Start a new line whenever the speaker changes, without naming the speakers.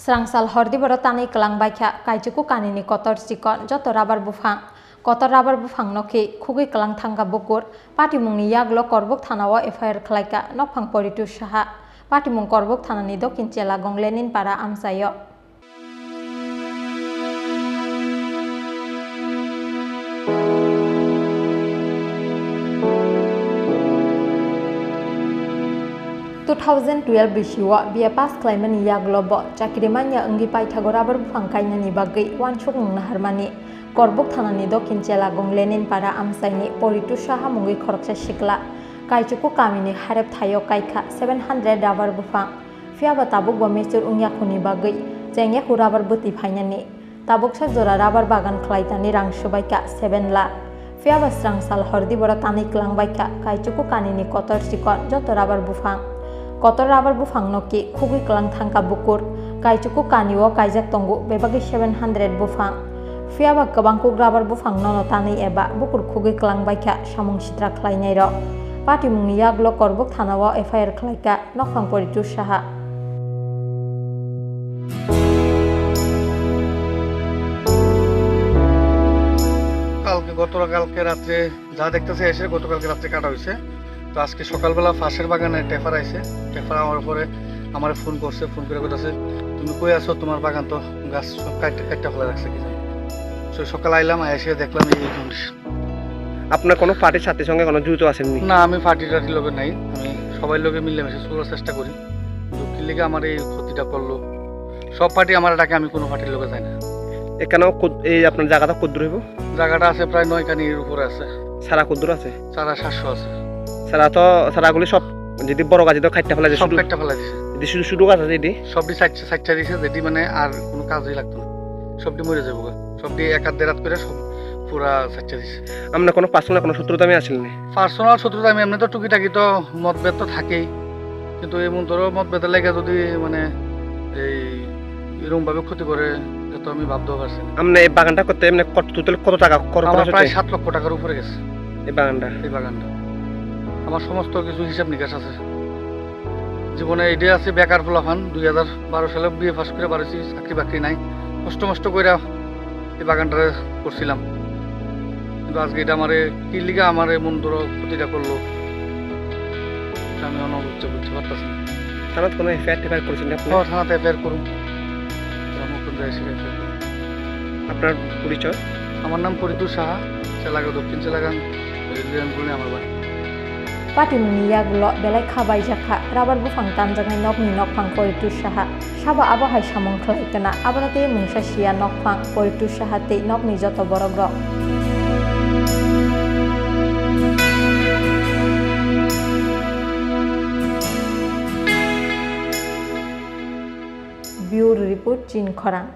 Srangsal hordi boro tani kelang baikha kaijuku kanini kotor sikon joto rabar bufang kotor rabar bufang noki khugi kelang thangka bukur patimungni yaglo korbuk thanao FIR khlaika nokphang poritu saha patimung korbuk thanani dokin chela gonglenin para amsayo 2012 bisiwa BA pass claimani yaglobo chakirimanya angi paithago rabar bufang kainani bagai wansuk nungna harmani korbuk thanani dokin chela gonglenin para amsaini poritu saha mungi khoroksa sikla kaichuku kamini harep thayo kaika 700 rabar bufang fiaba tabuk bo mechur ungya khuni bagai jengye ku rabar buti phainani tabuk sa jora rabar bagan khlaitani rang subaika 7 lakh fiaba srangsal hordi bora tani klang baika kaichuku kanini kotor sikon joto rabar bufang kotor rabar bufang noki khugi kelang thangka bukur kaichuku kaniwo kaijak tongu bebagi 700 bufang fiaba kabangku rabar bufang nono tani eba bukur khugi kelang baikha samung sitra khlainai ro patimungni yaglo korbuk thanao FIR khlaika nokphang poritu saha
গতকালকে রাতে যা দেখতেছে এসে গতকালকে রাতে কাটা হয়েছে তো আজকে সকালবেলা ফাঁসের বাগানে টেফার আইছে টেফার আমার পরে আমার ফোন করছে ফোন করে বলতেছে তুমি কই আছো তোমার বাগান তো গাছ সব কাটতে ফেলে রাখছে কি তো সকাল আইলাম এসে দেখলাম এই কন্ডিশন
আপনার কোনো পার্টির সাথে সঙ্গে কোনো যুক্ত আছেন
না আমি পার্টির লোকে নাই আমি সবাই লোকে মিলেমিশে চলার চেষ্টা করি দুঃখের লেগে আমার এই ক্ষতিটা করলো সব পার্টি আমার ডাকে আমি কোনো পার্টির লোকে যাই না
এখানেও এই আপনার জায়গাটা কদ্দুর হইব
জায়গাটা আছে প্রায় 9 কানির উপরে আছে
সারা কদ্দুর আছে
সারা 700 আছে
সারাগুলি সব যদি বড় গাছ তো খাইতে ফেলা যায়
সব কাটতে ফেলা দিছে
যদি শুধু শুধু গাছ আছে এটি
সবটি সাইডটা দিছে যেটি মানে আর কোনো কাজই লাগতো না সবটি মরে যাবো সবটি এক হাত দেড় হাত করে সব পুরা সাইডটা দিছে
আমরা কোনো পার্সোনাল কোনো শত্রুতা আমি আসেন না
পার্সোনাল শত্রুতা আমি এমনি তো টুকিটাকি তো মতভেদ তো থাকেই কিন্তু এই মন্তরও মতভেদের লেগে যদি মানে এই এরকম ভাবে ক্ষতি করে তো আমি ভাবতেও পারছি না
আপনি এই বাগানটা করতে এমনি টোটাল কত টাকা
আমার প্রায় 7 লক্ষ টাকার উপরে গেছে
এই বাগানটা
আমার সমস্ত কিছু হিসাব নিকাশ আছে জীবনে এইটাই আছে বেকার পোলাফান 2012 সালে বিএ পাস করে বাড়িছি চাকরি বাকরি নাই কষ্ট করে এই বাগানটা করছিলাম কিন্তু আজকে এটা আমার কি লিগা আমার মন ধরো ক্ষতিটা করলো আমি অনুভব করতে পারতেছি না
থানাত কোনো এফআইআর করেছেন আপনি
থানাতে এফআইআর করুন
আপনার পরিচয়
আমার নাম ফরিদুর সাহা চেলাগাঁও দক্ষিণ চেলাগাঁও আমার বাড়ি
patimungni yaglo belai khabai jakha rabar bufang tanjangai nokni nokphang poritu saha saba abahai samung khlaikana abanate mungsa sia nokphang poritu saha tei nokni joto borok rok Bureau Report Chin Khorang